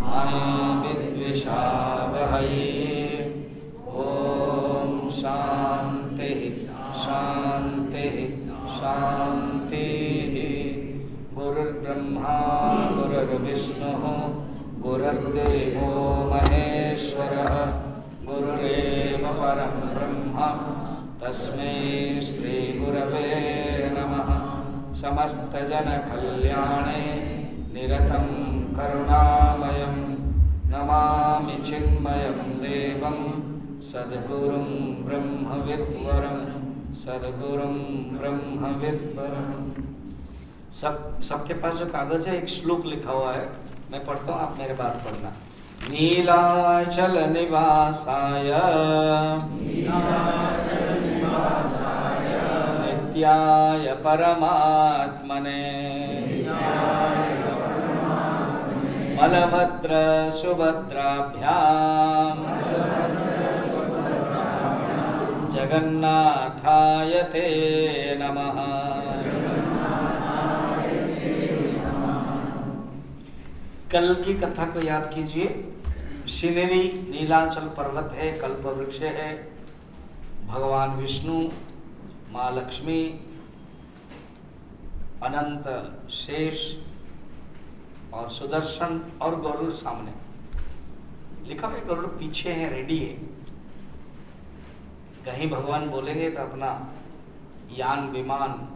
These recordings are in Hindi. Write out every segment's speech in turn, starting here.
मयि विद्विषावहै। ओम शांति शांति शांति। गुरुर्ब्रह्मा गुरुर्विष्णुः गुरुर्देवो महेश्वरः गुरुरेव परं ब्रह्म तस्मै श्री गुरवे नमः। समस्तजनकल्याणे निरतं करुणामयं नमामि चिन्मयं देवं सद्गुरुं ब्रह्मविद्वरं सद्गुरुं ब्रह्मविद्वरं। सबके पास जो कागज है एक श्लोक लिखा हुआ है, मैं पढ़ता हूँ, आप मेरे बात पढ़ना। नीलाचल निवासाय नित्याय परमात्मने बलभद्र सुभद्राभ्यां जगन्नाथाय ते नमः। कल की कथा को याद कीजिए। सिनेरी नीलाचल पर्वत है, कल्प वृक्ष है, भगवान विष्णु, माँ लक्ष्मी, अनंत शेष और सुदर्शन और गरुड़ सामने लिखा हुआ है। गरुड़ पीछे है, रेडी है। कहीं भगवान बोलेंगे तो अपना यान विमान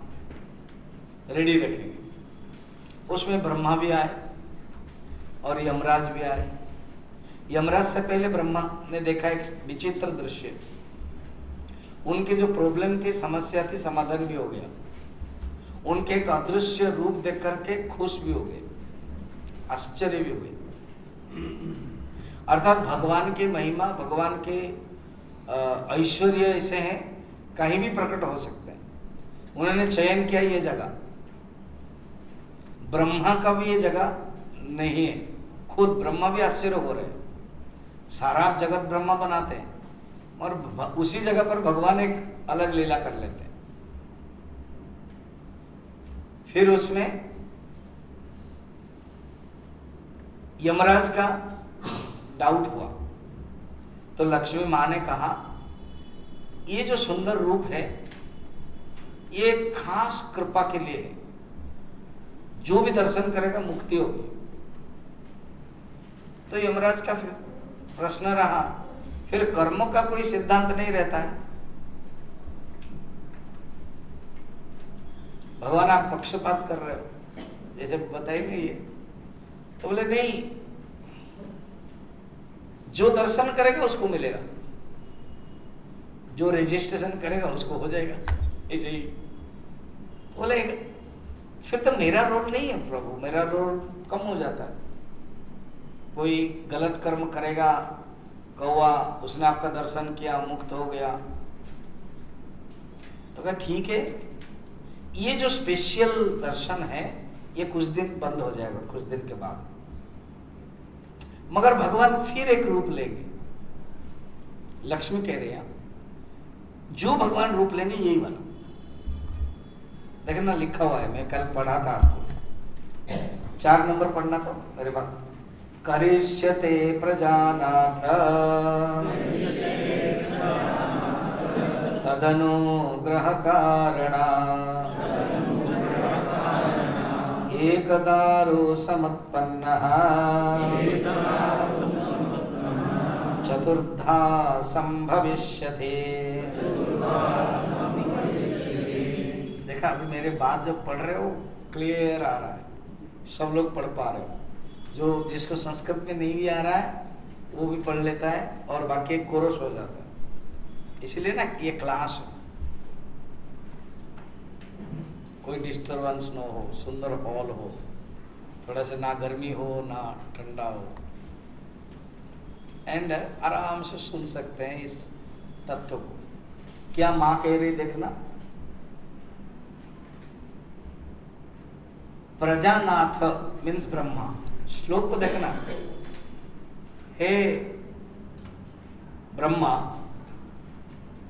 रेडी रखेंगे। उसमें ब्रह्मा भी आए और यमराज भी आए। यमराज से पहले ब्रह्मा ने देखा एक विचित्र दृश्य। उनकी जो प्रॉब्लम थी, समस्या थी, समाधान भी हो गया। उनके एक अदृश्य रूप देख करके खुश भी हो गए, आश्चर्य भी हुए। अर्थात भगवान की महिमा, भगवान के ऐश्वर्य ऐसे हैं, कहीं भी प्रकट हो सकते हैं। उन्होंने चयन किया ये जगह। ब्रह्मा का भी ये जगह नहीं है। खुद ब्रह्मा भी आश्चर्य हो रहे हैं। सारा जगत ब्रह्मा बनाते हैं और उसी जगह पर भगवान एक अलग लीला कर लेते हैं। फिर उसमें यमराज का डाउट हुआ तो लक्ष्मी माँ ने कहा, ये जो सुंदर रूप है ये खास कृपा के लिए है। जो भी दर्शन करेगा मुक्ति होगी। तो यमराज का फिर प्रश्न रहा, फिर कर्मों का कोई सिद्धांत नहीं रहता है। भगवान आप पक्षपात कर रहे हो, जैसे बताइए ये। तो बोले नहीं, जो दर्शन करेगा उसको मिलेगा, जो रजिस्ट्रेशन करेगा उसको हो जाएगा। ऐसे ही बोले, फिर तो मेरा रोल नहीं है प्रभु, मेरा रोल कम हो जाता है। कोई गलत कर्म करेगा, कौवा, उसने आपका दर्शन किया, मुक्त हो गया, तो कहा ठीक है, ये जो स्पेशल दर्शन है ये कुछ दिन बंद हो जाएगा, कुछ दिन के बाद। मगर भगवान फिर एक रूप लेंगे। लक्ष्मी कह रही है, जो भगवान रूप लेंगे यही वाला। देखना लिखा हुआ है, मैं कल पढ़ा था आपको। 4 नंबर पढ़ना था मेरे पास। करिष्यते प्रजानाथ तदनुग्रह कारणा एकदारो समुत्पन्नः चतुर्धा संभविष्यते। देखा, अभी मेरे बात जब पढ़ रहे हो क्लियर आ रहा है, सब लोग पढ़ पा रहे हो। जो जिसको संस्कृत में नहीं भी आ रहा है वो भी पढ़ लेता है और बाकी एक कोरस हो जाता है। इसलिए ना ये क्लास है, कोई डिस्टरबेंस ना हो, सुंदर हॉल हो, थोड़ा सा ना गर्मी हो ना ठंडा हो, एंड आराम से सुन सकते हैं इस तत्व को। क्या माँ कह रही, देखना। प्रजानाथ मीन्स ब्रह्मा। श्लोक को देखना, हे ब्रह्मा।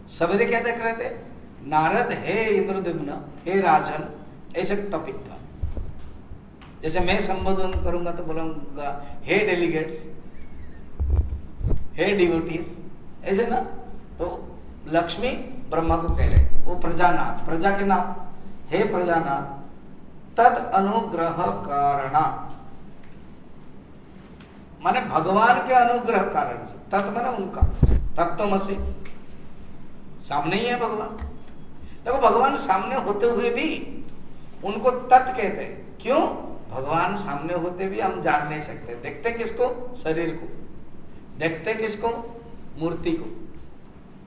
सवेरे क्या देख रहे थे? नारद हे इंद्रद्युम्न, हे राजन, ऐसे टॉपिक था। जैसे मैं संबोधन करूंगा तो बोलूंगा हे डेलीगेट्स, हे डिवोटीज, ऐसे ना। तो लक्ष्मी ब्रह्मा को कह रहे, वो प्रजानाथ, प्रजा के नाम, हे प्रजानाथ तद अनुग्रह कारणा, माने भगवान के अनुग्रह कारण से, तत् माने उनका, तत्त्वमसि, सामने ही है भगवान। देखो भगवान सामने होते हुए भी उनको तत् कहते हैं। क्यों? भगवान सामने होते भी हम जान नहीं सकते। देखते किसको? शरीर को। देखते किसको? मूर्ति को।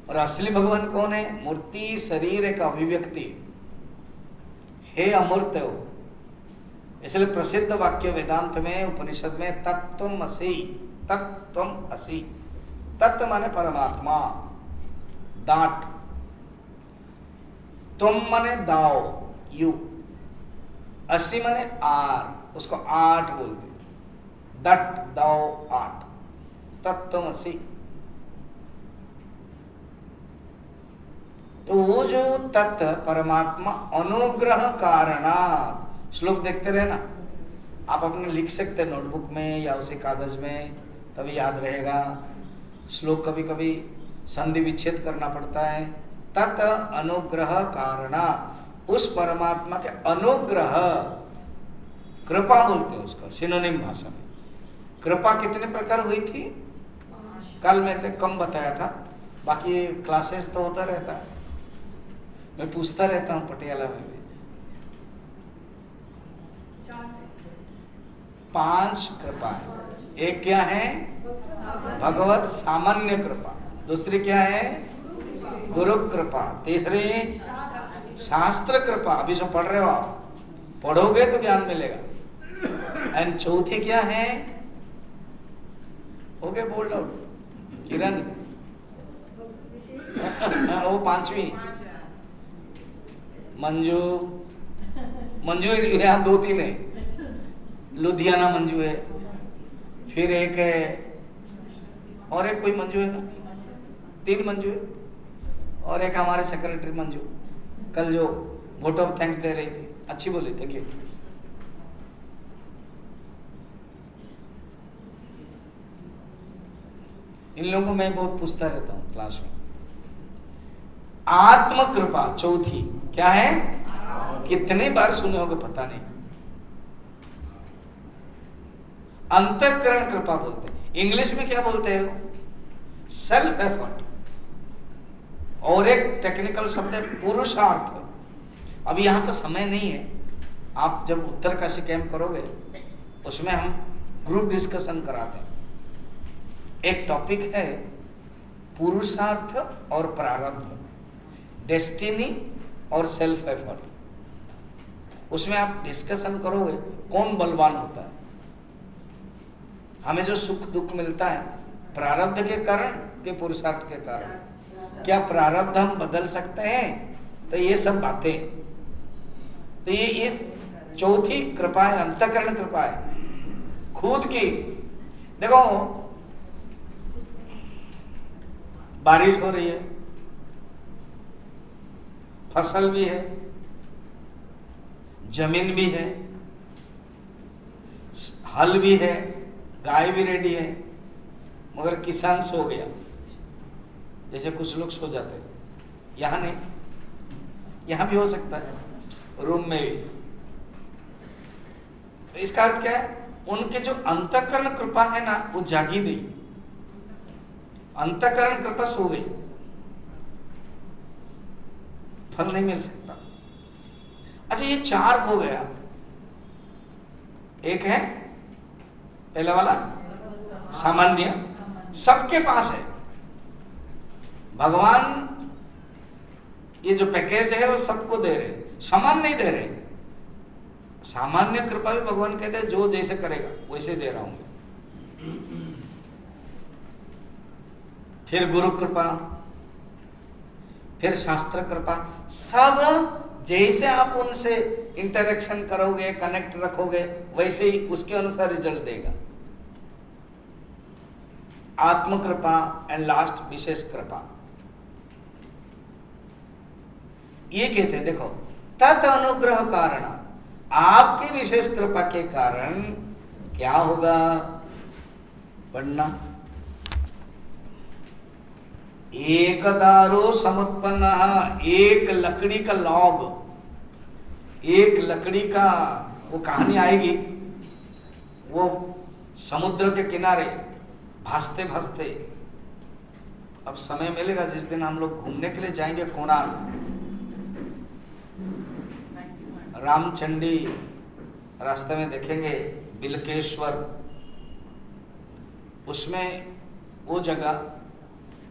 और असली भगवान कौन है? मूर्ति, शरीर एक अभिव्यक्ति, हे अमूर्त हो। इसलिए प्रसिद्ध वाक्य वेदांत में, उपनिषद में तत्त्वमसि, तत्त्वमसि, तत्व माने परमात्मा, दाट, तुम माने दाओ, यू, अस्सी माने आर, उसको आठ बोलते, दट दाओ आठ, तत्त्वमसि। तो वो जो तत्व परमात्मा अनुग्रह कारणात्, श्लोक देखते रहे ना, आप अपने लिख सकते हैं नोटबुक में या उसी कागज में, तभी याद रहेगा। श्लोक कभी कभी संधि विच्छेद करना पड़ता है। तत् अनुग्रह कारणात्, उस परमात्मा के अनुग्रह, कृपा बोलते हैं उसको सिनोनिम भाषा में। कृपा कितने प्रकार हुई थी? कल मैंने कम बताया था, बाकी क्लासेस तो होता रहता है, मैं पूछता रहता हूँ पटियाला में भी। 5 कृपा है। एक क्या है? भगवत सामान्य कृपा। दूसरी क्या है? गुरु कृपा। तीसरी शास्त्र कृपा। अभी जो पढ़ रहे हो आप, पढ़ोगे तो ज्ञान मिलेगा। एंड चौथी क्या है? हो गए बोल्ड आउट किरण। वो 5वीं मंजू। मंजू यहाँ 2-3 है, लुधियाना मंजू है, फिर एक है और एक कोई मंजू है ना, 3 मंजू है, और एक हमारे सेक्रेटरी मंजू, कल जो वोट ऑफ थैंक्स दे रही थी, अच्छी बोली, थैंक यू। इन लोगों को मैं बहुत पूछता रहता हूँ क्लास में। आत्म कृपा चौथी क्या है? कितनी बार सुने होगे पता नहीं। अंतःकरण कृपा बोलते हैं, इंग्लिश में क्या बोलते हैं? Self effort. और एक टेक्निकल शब्द है पुरुषार्थ। अभी यहां तो समय नहीं है, आप जब उत्तरकाशी कैंप करोगे उसमें हम ग्रुप डिस्कशन कराते हैं। एक टॉपिक है पुरुषार्थ और प्रारब्ध, डेस्टिनी और सेल्फ एफर्ट। उसमें आप डिस्कशन करोगे कौन बलवान होता है। हमें जो सुख दुख मिलता है प्रारब्ध के कारण के पुरुषार्थ के कारण? क्या प्रारब्ध हम बदल सकते हैं? तो ये सब बातें, तो ये चौथी कृपा है, अंतःकरण कृपा है खुद की। देखो बारिश हो रही है, फसल भी है, जमीन भी है, हल भी है, गाय भी रेडी है, मगर किसान सो गया। जैसे कुछ लोग सो जाते हैं, यहाँ नहीं, यहाँ भी हो सकता है, रूम में भी। तो इसका अर्थ क्या है? उनके जो अंतःकरण कृपा है ना, वो जागी नहीं, अंतःकरण कृपा सो गई, फल नहीं मिल सकता। अच्छा, ये 4 हो गया। एक है पहला वाला सामान्य, सबके पास है। भगवान ये जो पैकेज है वो सबको दे रहे, समान नहीं दे रहे। सामान्य कृपा भी भगवान कहते हैं जो जैसे करेगा वैसे दे रहा हूं। फिर गुरु कृपा, फिर शास्त्र कृपा। सब जैसे आप उनसे इंटरेक्शन करोगे, कनेक्ट रखोगे, वैसे ही उसके अनुसार रिजल्ट देगा। आत्म कृपा एंड लास्ट विशेष कृपा। ये कहते हैं देखो, तत् अनुग्रह कारण, आपकी विशेष कृपा के कारण क्या होगा? पढ़ना। एक दारो समुत्पन्न, एक लकड़ी का लॉग, एक लकड़ी का वो कहानी आएगी, वो समुद्र के किनारे भासते भासते, अब समय मिलेगा जिस दिन हम लोग घूमने के लिए जाएंगे कोणार्क, रामचंडी रास्ते में देखेंगे, बिलकेश्वर, उसमें वो जगह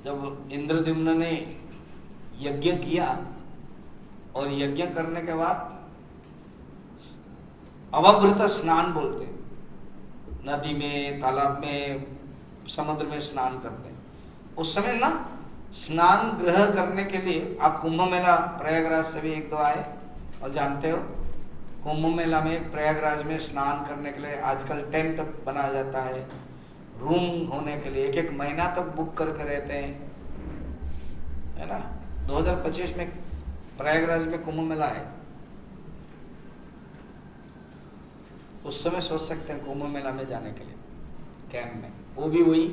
जब इंद्रद्युम्न ने यज्ञ किया और यज्ञ करने के बाद अवभृत स्नान बोलते, नदी में, तालाब में, समुद्र में स्नान करते। उस समय ना स्नान ग्रह करने के लिए आप कुंभ मेला प्रयागराज से भी एक दो आए और जानते हो, कुंभ मेला में प्रयागराज में स्नान करने के लिए आजकल टेंट बनाया जाता है, रूम होने के लिए एक एक महीना तक बुक करके रहते हैं, है ना। 2025 में प्रयागराज में कुंभ मेला है, उस समय सोच सकते हैं कुंभ मेला में जाने के लिए कैंप में, वो भी वही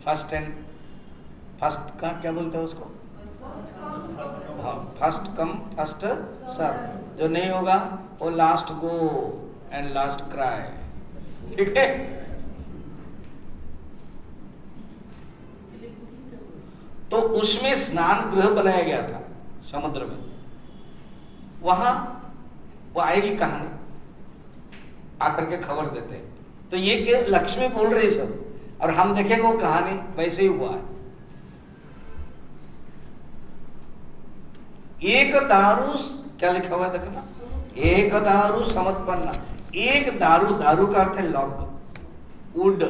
फर्स्ट का क्या बोलते हैं उसको, हाँ, फर्स्ट कम फर्स्ट सर्व, जो नहीं होगा वो last go and last cry, ठीक है। तो उसमें स्नान गृह बनाया गया था समुद्र में, वहां वो आएगी कहानी, आकर के खबर देते हैं। तो ये कि लक्ष्मी बोल रही सब, और हम देखेंगे वो कहानी वैसे ही हुआ है। एक दारू, क्या लिखा हुआ है देखना, एक दारू समुत्पन्न, एक दारू, दारू का अर्थ है लॉग, वुड,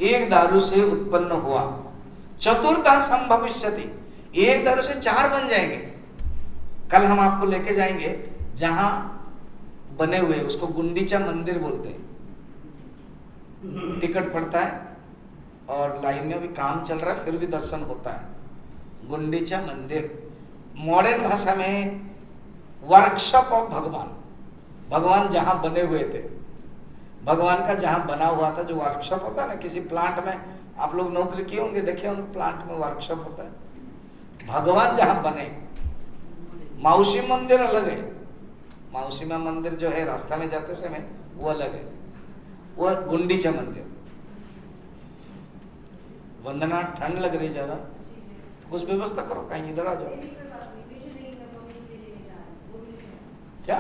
एक दारू से उत्पन्न हुआ, चतुर्था संभविष्यति, एक दारू से चार बन जाएंगे। कल हम आपको लेके जाएंगे जहां बने हुए, उसको गुंडीचा मंदिर बोलते हैं, टिकट पड़ता है और लाइन में भी काम चल रहा है, फिर भी दर्शन होता है। गुंडीचा मंदिर मॉडर्न भाषा में वर्कशॉप ऑफ भगवान, भगवान जहां बने हुए थे, भगवान का जहां बना हुआ था, जो वर्कशॉप होता है ना, किसी प्लांट में आप लोग नौकरी किए होंगे, देखे होंगे प्लांट में वर्कशॉप होता है, भगवान जहां बने। मौसी मंदिर अलग है, मौसी मां मंदिर जो है रास्ता में जाते समय वो अलग है, वो गुंडीचा मंदिर। वंदना, ठंड लग रही ज्यादा, तो कुछ व्यवस्था करो, कहीं इधर आ जाओ। क्या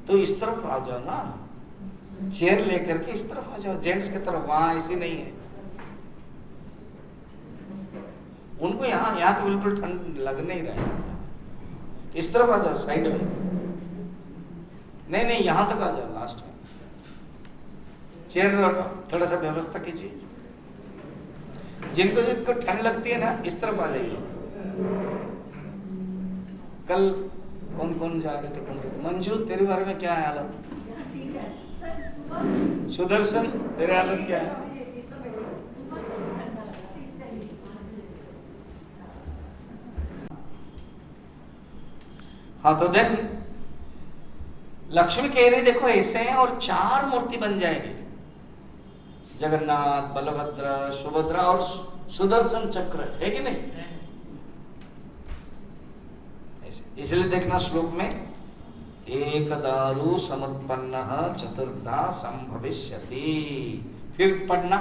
तो इस तरफ आ जाओ ना, चेयर लेकर के इस तरफ आ जाओ, जेंट्स की तरफ, वहां ऐसी नहीं है। उनको यहाँ तो बिल्कुल ठंड लग नहीं रहा है, इस तरफ आ जाओ साइड में, नहीं यहां तक आ जाओ लास्ट में, चेयर थोड़ा सा व्यवस्था कीजिए। जिनको ठंड लगती है ना, इस तरफ आ जाइए। कल कौन कौन जा रहे थे? मंजू, तेरे बारे में क्या है हालत? सुदर्शन, तेरे हालत क्या है? हाँ, तो देन लक्ष्मी कह रही देखो ऐसे हैं, और चार मूर्ति बन जाएंगे, जगन्नाथ, बलभद्र, सुभद्रा और सुदर्शन चक्र, है कि नहीं? इसलिए देखना श्लोक में, एक दारू समुत्पन्न चतुर्धा संभविष्यति। फिर पढ़ना,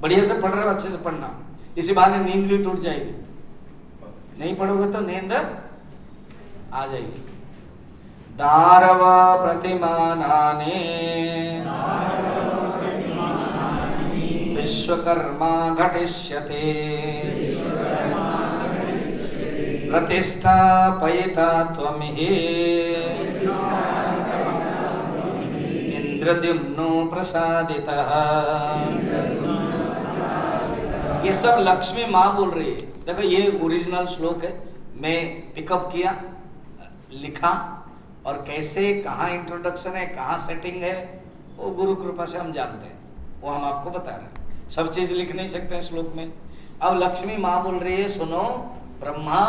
बढ़िया से पढ़ रहे हो, अच्छे से पढ़ना, इसी बहाने नींद भी टूट जाएगी, नहीं पढ़ोगे तो नींद आ जाएगी। दारव प्रतिमानानि विश्वकर्मा घटिष्यते प्रतिष्ठापयिता त्वं हि इंद्रद्युम्नो प्रसादितः। ये सब लक्ष्मी माँ बोल रही है। देखो ये ओरिजिनल श्लोक है, मैं पिकअप किया, लिखा, और कैसे, कहाँ इंट्रोडक्शन है, कहाँ सेटिंग है, वो गुरु कृपा से हम जानते हैं, वो हम आपको बता रहे हैं, सब चीज लिख नहीं सकते हैं श्लोक में। अब लक्ष्मी माँ बोल रही है सुनो, ब्रह्मा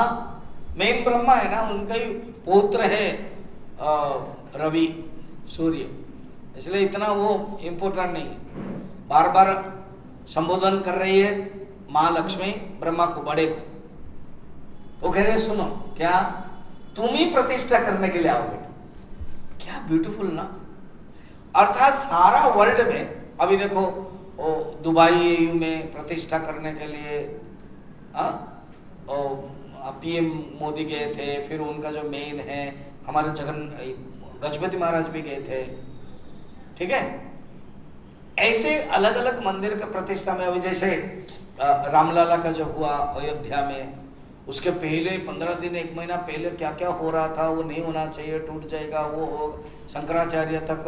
मेन ब्रह्मा है ना, उनका ही पुत्र है रवि सूर्य, इसलिए इतना वो इम्पोर्टेंट नहीं है। बार बार संबोधन कर रही है माँ लक्ष्मी ब्रह्मा को, बड़े को। वो कह रहे सुनो, क्या तुम ही प्रतिष्ठा करने के लिए आओगे? क्या ब्यूटीफुल ना। अर्थात सारा वर्ल्ड में, अभी देखो दुबई में प्रतिष्ठा करने के लिए पीएम मोदी गए थे, फिर उनका जो मेन है हमारे गजपति महाराज भी गए थे, ठीक है। ऐसे अलग अलग मंदिर का प्रतिष्ठा में, अभी जैसे रामलला का जो हुआ अयोध्या में, उसके पहले 15 दिन 1 महीना पहले क्या क्या हो रहा था, वो नहीं होना चाहिए, टूट जाएगा, वो हो, शंकराचार्य तक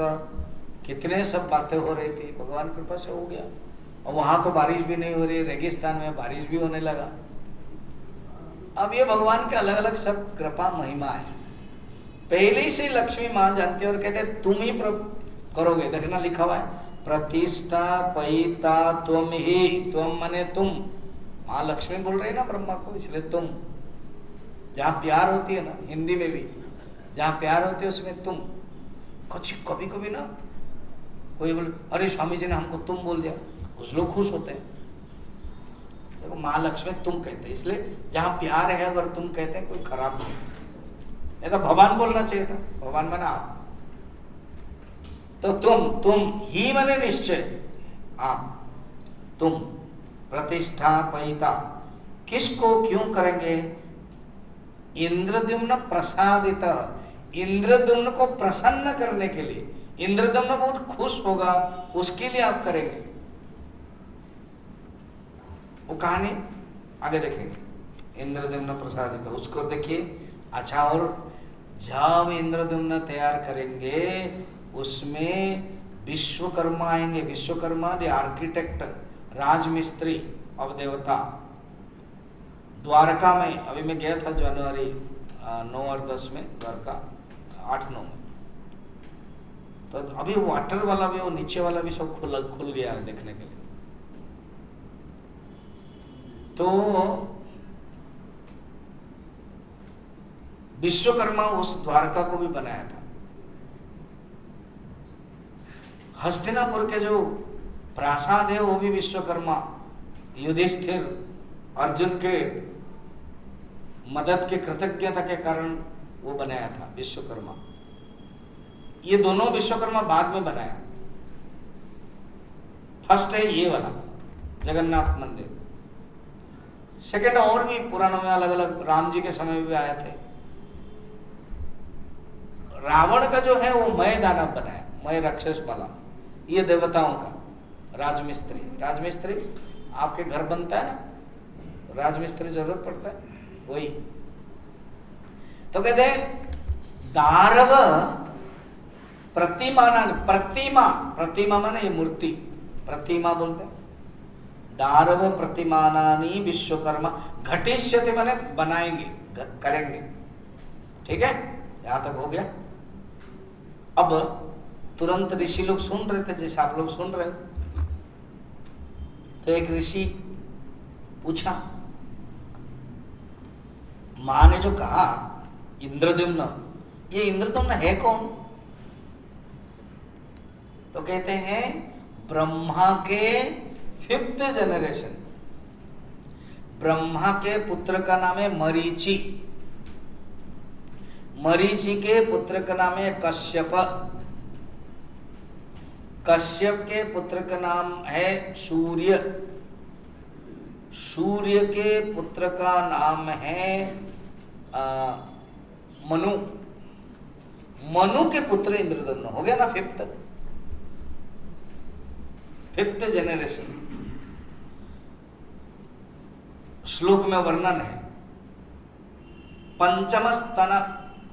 कितने सब बातें हो रही थी, भगवान कृपा से हो गया। और वहाँ तो बारिश भी नहीं हो रही, रेगिस्तान में बारिश भी होने लगा। अब ये भगवान के अलग अलग सब कृपा महिमा है, पहले से लक्ष्मी माँ जानती है और कहते तुम ही करोगे। देखना लिखा हुआ है, प्रतिष्ठा पयिता तुम ही, तुम मने तुम, माँ लक्ष्मी बोल रही है ना ब्रह्मा को, इसलिए तुम। जहाँ प्यार होती है ना, हिंदी में भी जहाँ प्यार होती है उसमें तुम। कुछ कभी कभी ना कोई बोले अरे स्वामी जी ने हमको तुम बोल दिया, कुछ लोग खुश होते हैं। देखो माँ लक्ष्मी तुम कहते हैं, इसलिए जहाँ प्यार है अगर तुम कहते हैं कोई खराब नहीं तो भगवान बोलना चाहिए था, भगवान माना आप। तो तुम ही मने निश्चय, आप तुम प्रतिष्ठा पयिता, किसको क्यों करेंगे? इंद्रद्युम्न प्रसादित, इंद्रद्युम्न को प्रसन्न करने के लिए, इंद्रद्युम्न बहुत खुश होगा उसके लिए आप करेंगे। वो कहानी आगे देखेंगे, इंद्रद्युम्न प्रसादित, उसको देखिए। अच्छा, और जब इंद्रद्युम्न तैयार करेंगे उसमें विश्वकर्मा आएंगे, विश्वकर्मा द आर्किटेक्ट, राजमिस्त्री अब देवता। द्वारका में अभी मैं गया था जनवरी 9 और 10 में, द्वारका 8-9 में, तो अभी वाटर वाला भी, वो नीचे वाला भी सब खुल गया है देखने के लिए। तो विश्वकर्मा उस द्वारका को भी बनाया था। हस्तिनापुर के जो प्रासाद है वो भी विश्वकर्मा, युधिष्ठिर अर्जुन के मदद के कृतज्ञता के कारण वो बनाया था विश्वकर्मा। ये दोनों विश्वकर्मा बाद में बनाया। फर्स्ट है ये वाला जगन्नाथ मंदिर, सेकंड और भी पुराणों में अलग अलग, राम जी के समय में भी आए थे। रावण का जो है वो मय दानव बनाया, मय राक्षस वाला, ये देवताओं का राजमिस्त्री। राजमिस्त्री आपके घर बनता है ना, राजमिस्त्री जरूरत पड़ता है, वही। तो कहते हैं दारव प्रतिमा, प्रतिमा माने ये मूर्ति, प्रतिमा बोलते हैं। दारव प्रतिमानानि विश्वकर्मा घटिष्यति माने बनाएंगे, करेंगे। ठीक है, यहां तक हो गया। अब तुरंत ऋषि लोग सुन रहे थे, जैसे आप लोग सुन रहे हो। तो एक ऋषि पूछा, मां ने जो कहा इंद्रद्युम्न, ये इंद्रद्युम्न है कौन? तो कहते हैं ब्रह्मा के 5th जनरेशन, ब्रह्मा के पुत्र का नाम है मरीचि, मरीचि के पुत्र का नाम है कश्यप, कश्यप के पुत्र का नाम है सूर्य, सूर्य के पुत्र का नाम है मनु, मनु के पुत्र इंद्रद्युम्न। हो गया ना 5th जनरेशन। श्लोक में वर्णन है, पंचम स्तन,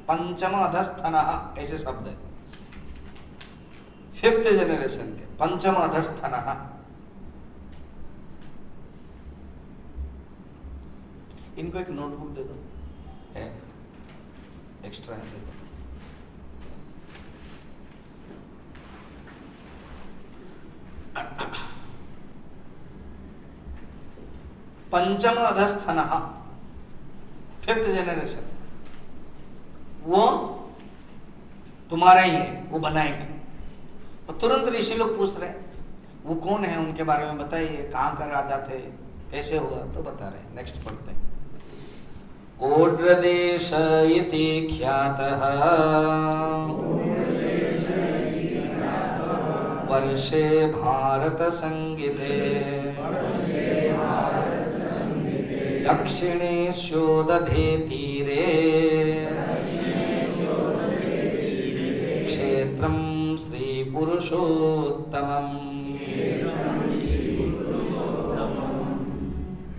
पंचम अधस्तन, ऐसे शब्द है 5th जनरेशन के, पंचम अधस्तन। इनको एक नोटबुक दे दो, है एक्स्ट्रा है, दे दो। पंचम अधस्थन, फिफ्थ जनरेशन, वो तुम्हारा ही है, वो बनाएंगे। तो तुरंत ऋषि लोग पूछ रहे वो कौन है, उनके बारे में बताइए, कहाँ का राजा थे, कैसे हुआ, तो बता रहे। नेक्स्ट पढ़ते हैं। ओड्रदेश इति ख्यातः वर्षे भारत संगीते दक्षिणेष्योदधे तीरे क्षेत्रं श्री पुरुषोत्तमम्।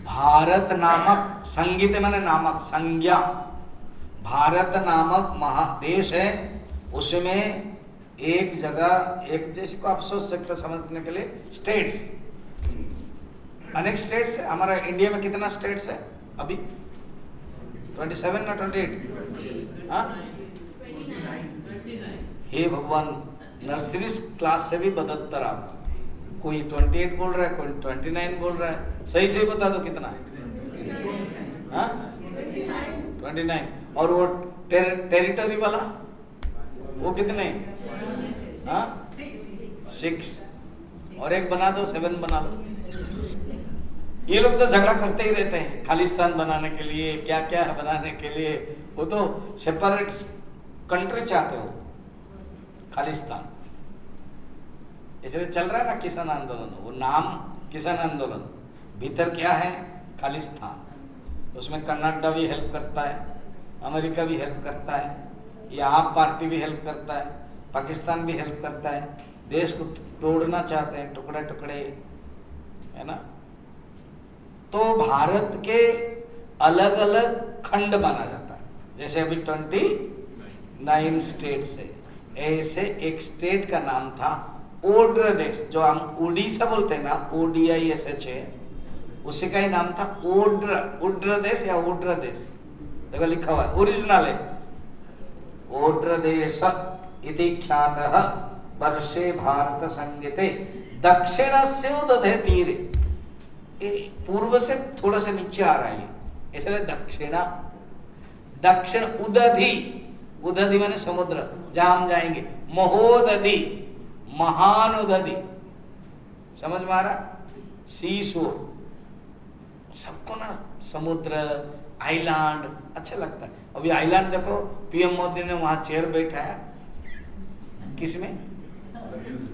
भारत नामक, संगीत माने नामक, संज्ञा, भारत नामक महादेश है, उसमें एक जगह, एक देश को आप सोच सकते समझने के लिए, स्टेट्स, अनेक स्टेट्स है। हमारा इंडिया में कितना स्टेट्स है अभी? 27 ना 28? हाँ, हे भगवान, नर्सरी क्लास से भी बदतर आप, कोई 28 बोल रहा है, कोई 29 बोल रहा है, सही सही बता दो कितना है? हाँ, 29। और वो टेरिटरी वाला वो कितने? हाँ, 6। और एक बना दो, 7 बना लो। ये लोग तो झगड़ा करते ही रहते हैं खालिस्तान बनाने के लिए, क्या क्या है बनाने के लिए। वो तो सेपरेट कंट्री चाहते हो, खालिस्तान। इसलिए चल रहा है ना किसान आंदोलन, वो नाम किसान आंदोलन, भीतर क्या है? खालिस्तान। उसमें कनाडा भी हेल्प करता है, अमेरिका भी हेल्प करता है, ये आप पार्टी भी हेल्प करता है, पाकिस्तान भी हेल्प करता है। देश को तोड़ना चाहते हैं, टुकड़े टुकड़े, है ना। तो भारत के अलग अलग खंड माना जाता है, जैसे अभी 29 स्टेट्स है, ऐसे एक स्टेट का नाम था ओड्र देश, जो हम उड़ीसा बोलते हैं ना, ODISH है, उसी का ही नाम था ओड्र, उड्र देश या ओड्र देश। देखो लिखा हुआ है, ओरिजिनल है, ओड्र देश इति ख्यातः वर्षे भारत संगीते दक्षिणस्य उदधे तीरे। पूर्व से थोड़ा सा नीचे आ रहा है, इसलिए दक्षिणा, दक्षिण उदधि, उदधि माने समुद्र, जहां हम जाएंगे। महोदधि, महान उदधि, समझ में आ रहा? सी शोर, सबको ना समुद्र, आइलैंड अच्छा लगता है। अभी आइलैंड देखो, PM मोदी ने वहां चेयर बैठाया, किसमें?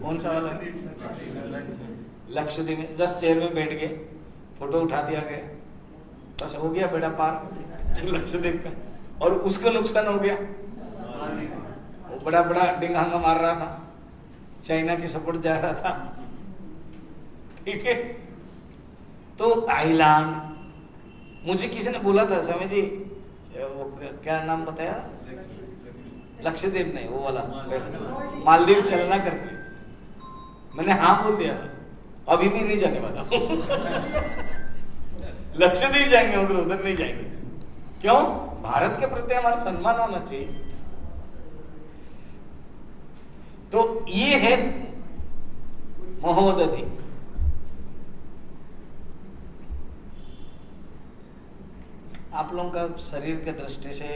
कौन सा वाला? लक्षद्वीप में। जस्ट चेयर में बैठ गए, फोटो उठा दिया गया, बस हो गया बेड़ा पार लक्षद्वीप का। और उसको नुकसान हो गया, वो बड़ा बड़ा डिंगांगा मार रहा था, चाइना की सपोर्ट जा रहा था, ठीक है। तो आइलैंड, मुझे किसी ने बोला था, स्वामी जी वो क्या नाम बताया? लक्षद्वीप नहीं, वो वाला मालदीव चलना करके, मैंने हाँ बोल दिया। अभी मैं नहीं जाने वाला लक्षद्वीप जाएंगे, मगर उधर नहीं जाएंगे। क्यों? भारत के प्रति हमारा सम्मान होना चाहिए। तो ये है महोदधि। आप लोगों का शरीर के दृष्टि से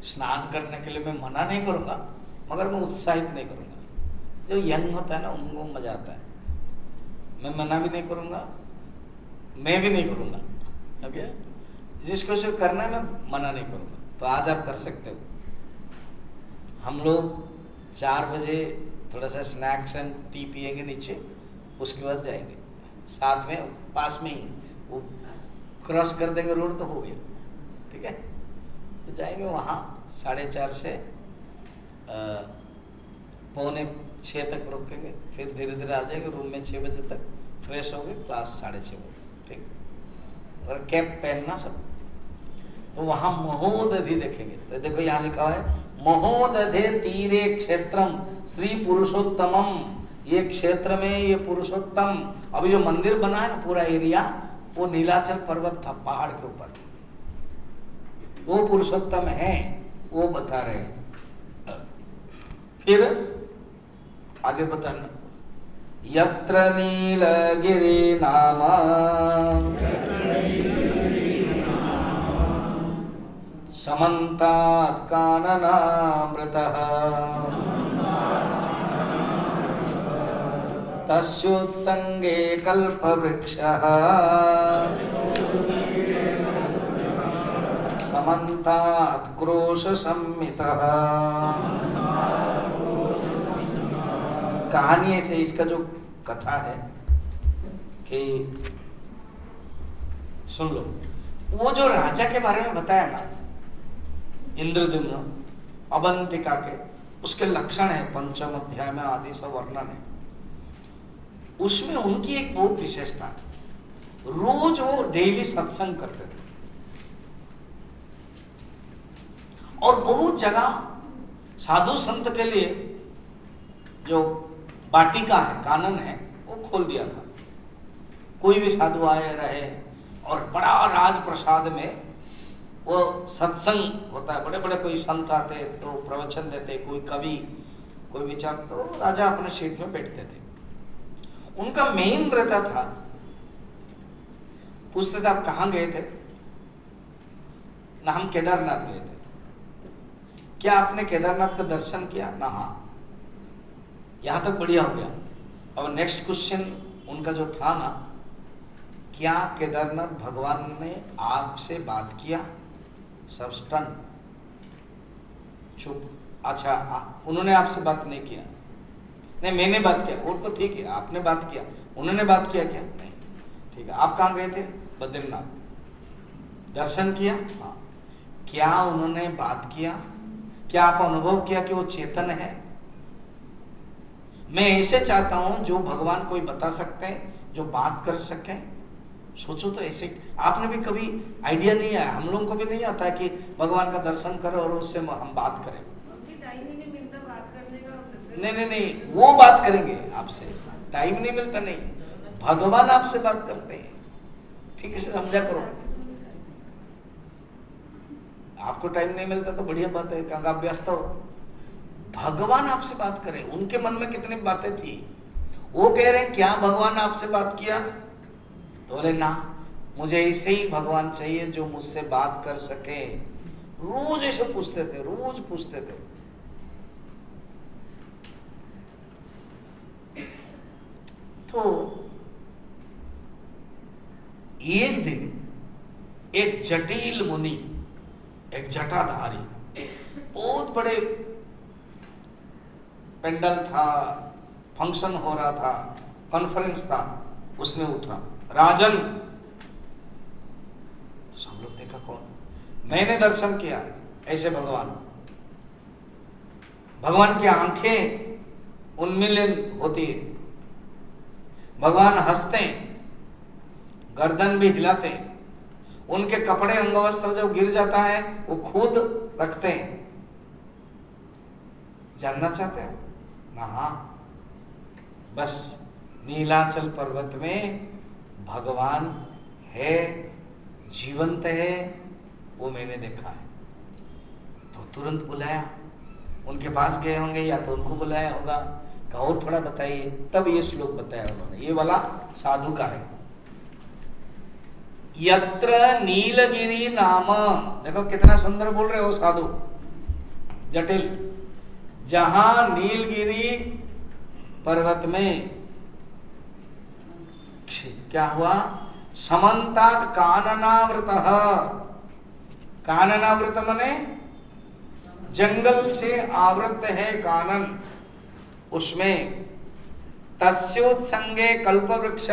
स्नान करने के लिए मैं मना नहीं करूंगा, मगर मैं उत्साहित नहीं करूंगा। जो यंग होता है ना, उनको मजा आता है। मैं मना भी नहीं करूंगा, मैं भी नहीं करूंगा, ओके। जिसको सिर्फ करना है मैं मना नहीं करूंगा। तो आज आप कर सकते हो। हम लोग 4 बजे थोड़ा सा स्नैक्स एंड टी पिएंगे नीचे, उसके बाद जाएंगे। साथ में पास में ही वो क्रॉस कर देंगे रोड, तो हो गया, ठीक है। तो जाएंगे वहाँ 4:30 से 5:45 तक रुकेंगे, फिर धीरे धीरे आ जाएंगे रूम में 6 बजे तक, फ्रेश होंगे, क्लास 6:30 बजे, ठीक। और कैप पहनना सब। तो वहाँ महोदधि देखेंगे, तो देखो यहाँ लिखा हुआ है महोदधे तीरे क्षेत्रम श्री पुरुषोत्तमम। ये क्षेत्र में ये पुरुषोत्तम, अभी जो मंदिर बना है ना पूरा एरिया, वो नीलाचल पर्वत था पहाड़ के ऊपर, वो पुरुषोत्तम है, वो बता रहे हैं। फिर आगे बताना, यत्र नीलगिरि नाम समन्तात् काननामृतः तस्योत्संगे कल्पवृक्षः समन्तात् क्रोशसंमितः। कहानी से इसका जो कथा है कि सुन लो, वो जो राजा के बारे में बताया ना, इंद्रद्युम्न अवंतिका के, उसके लक्षण है पंचम अध्याय में, आदि सब वर्णन है। उसमें उनकी एक बहुत विशेषता, रोज वो डेली सत्संग करते थे और बहुत जगह साधु संत के लिए जो वाटिका है, कानन है, वो खोल दिया था। कोई भी साधु आए रहे और बड़ा राजप्रसाद में वो सत्संग होता है, बड़े बड़े कोई संत आते तो प्रवचन देते, कोई कवि, कोई विचार, तो राजा अपने सीट में बैठते थे। उनका मेन रहता था, पूछते थे आप कहाँ गए थे ना, हम केदारनाथ गए थे। क्या आपने केदारनाथ का दर्शन किया ना? हाँ। यहां तक बढ़िया हो गया। अब नेक्स्ट क्वेश्चन उनका जो था ना, क्या केदारनाथ भगवान ने आपसे बात किया? सब स्टन, चुप। अच्छा, उन्होंने आपसे बात नहीं किया? नहीं, मैंने बात किया। वो तो ठीक है, आपने बात किया, उन्होंने बात किया क्या? नहीं। ठीक है, आप कहाँ गए थे? बद्रीनाथ। दर्शन किया? हाँ। क्या उन्होंने बात किया? क्या आप अनुभव किया कि वो चेतन है? मैं ऐसे चाहता हूं जो भगवान कोई बता सकते हैं, जो बात कर सके। सोचो तो, ऐसे आपने भी कभी आइडिया नहीं आया, हम लोगों को भी नहीं आता है कि भगवान का दर्शन करो और उससे हम बात करें। टाइम ही नहीं मिलता बात करने का। नहीं, वो बात करेंगे आपसे, टाइम नहीं मिलता नहीं, भगवान आपसे बात करते हैं। ठीक से समझा करो। आपको टाइम नहीं मिलता तो बढ़िया बात है, क्योंकि आप व्यस्त हो। भगवान आपसे बात करें, उनके मन में कितनी बातें थी। वो कह रहे हैं क्या भगवान आपसे बात किया? तो बोले ना, मुझे ऐसे ही भगवान चाहिए जो मुझसे बात कर सके। रोज ऐसे पूछते थे, रोज पूछते थे। तो एक दिन एक जटिल मुनि, एक जटाधारी, बहुत बड़े पेंडल था, फंक्शन हो रहा था, कॉन्फ्रेंस था, उसने उठा, राजन। तो सब लोग देखा, कौन? मैंने दर्शन किया ऐसे भगवान की आंखें उन्मीलित होती है, भगवान हंसते हैं, गर्दन भी हिलाते हैं, उनके कपड़े अंगवस्त्र जब गिर जाता है वो खुद रखते हैं। जानना चाहते हो ना? हाँ। बस नीलाचल पर्वत में भगवान है, जीवंत है, वो मैंने देखा है। तो तुरंत बुलाया, उनके पास गए होंगे या तो उनको बुलाया होगा, कहा और थोड़ा बताइए, तब ये श्लोक बताया उन्होंने। ये वाला साधु का है, यत्र नीलगिरी नाम। देखो कितना सुंदर बोल रहे हो साधु, जटिल। जहां नीलगिरी पर्वत में क्या हुआ? समन्तात काननावृत। काननावृत मने जंगल से आवृत है कानन, उसमें तस्योत्संगे कल्पवृक्ष,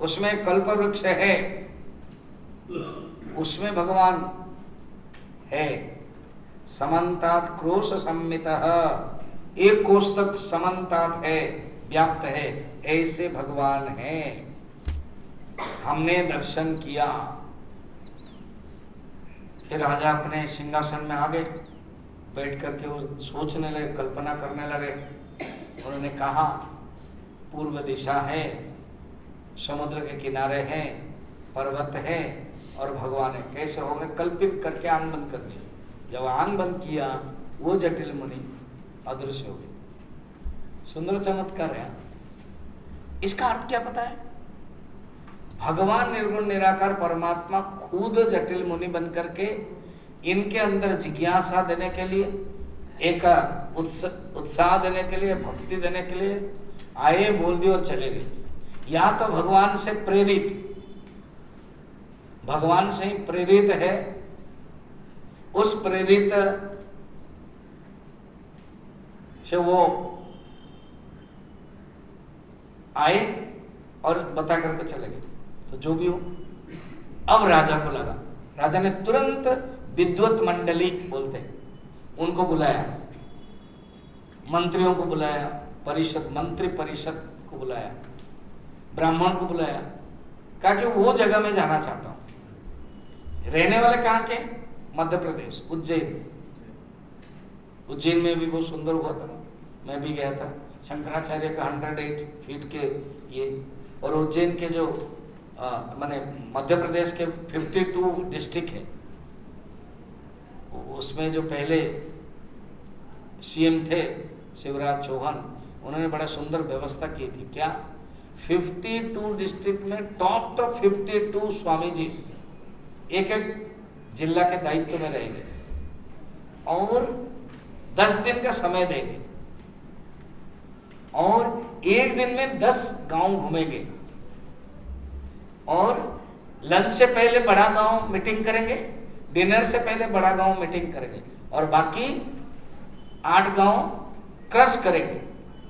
उसमें कल्पवृक्ष है, उसमें भगवान है। समन्तात क्रोश संमितः, एक कोष तक समन्तात है, व्याप्त है, ऐसे भगवान है। हमने दर्शन किया। फिर राजा अपने सिंहासन में आ गए, बैठ करके वो सोचने लगे, कल्पना करने लगे। उन्होंने कहा पूर्व दिशा है, समुद्र के किनारे है, पर्वत है और भगवान है, कैसे होंगे? कल्पित करके आंख बंद कर दिया। जब आंख बंद किया वो जटिल मुनि अदृश्य हो गए। सुंदर चमत्कार है। इसका अर्थ क्या पता है? भगवान निर्गुण निराकार परमात्मा खुद जटिल मुनि बन करके इनके अंदर जिज्ञासा देने के लिए, एक उत्साह देने के लिए, भक्ति देने के लिए आए, बोल दिए और चले गए। या तो भगवान से प्रेरित, भगवान से ही प्रेरित है, उस प्रेरित से वो आए और बता करके चले गए। तो जो भी हो, अब राजा को लगा, राजा ने तुरंत विद्वत मंडली बोलते हैं उनको बुलाया, मंत्रियों को बुलाया, परिषद, मंत्री परिषद को बुलाया, ब्राह्मण को बुलाया, कहा कि वो जगह में जाना चाहता हूं। रहने वाले कहाँ के? मध्य प्रदेश, उज्जैन। उज्जैन में भी बहुत सुंदर हुआ था ना, मैं भी गया था। शंकराचार्य का 108 फीट के ये, और उज्जैन के जो माने मध्य प्रदेश के 52 डिस्ट्रिक्ट है, उसमें जो पहले सीएम थे शिवराज चौहान, उन्होंने बड़ा सुंदर व्यवस्था की थी। क्या? 52 डिस्ट्रिक्ट में टॉप 52 स्वामी जी एक एक जिला के दायित्व में रहेंगे और 10 दिन का समय देंगे और एक दिन में 10 गांव घूमेंगे और लंच से पहले बड़ा गांव मीटिंग करेंगे, डिनर से पहले बड़ा गांव मीटिंग करेंगे और बाकी 8 गांव क्रश करेंगे,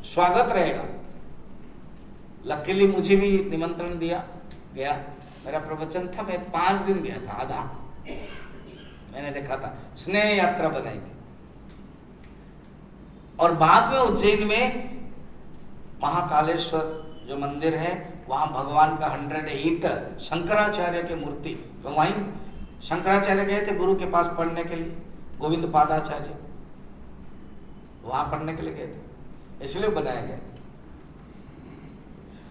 स्वागत रहेगा। लकीली मुझे भी निमंत्रण दिया गया, मेरा प्रवचन था, मैं 5 दिन गया था, आधा मैंने देखा था, स्नेह यात्रा बनाई थी। और बाद में उज्जैन में महाकालेश्वर जो मंदिर है, वहां भगवान का 108 शंकराचार्य की मूर्ति, तो वहीं शंकराचार्य गए थे गुरु के पास पढ़ने के लिए, गोविंद पादाचार्य, वहां पढ़ने के लिए गए थे, इसलिए बनाया गया।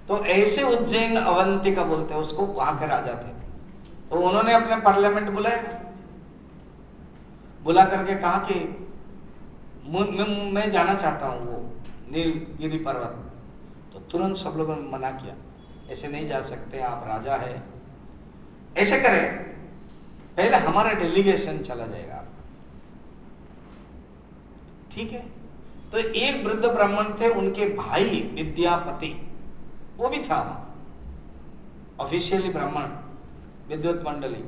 तो ऐसे उज्जैन अवंतिका बोलते हैं उसको, वहां के राजा थे। तो उन्होंने अपने पार्लियामेंट बुलाया, बुला करके कहा कि मैं जाना चाहता हूं वो नीलगिरी पर्वत। तो तुरंत सब लोगों ने मना किया, ऐसे नहीं जा सकते, आप राजा है, ऐसे करें पहले हमारा डेलीगेशन चला जाएगा, ठीक है। तो एक वृद्ध ब्राह्मण थे, उनके भाई विद्यापति, वो भी था वहां, ऑफिशियली ब्राह्मण, विद्वत मंडली।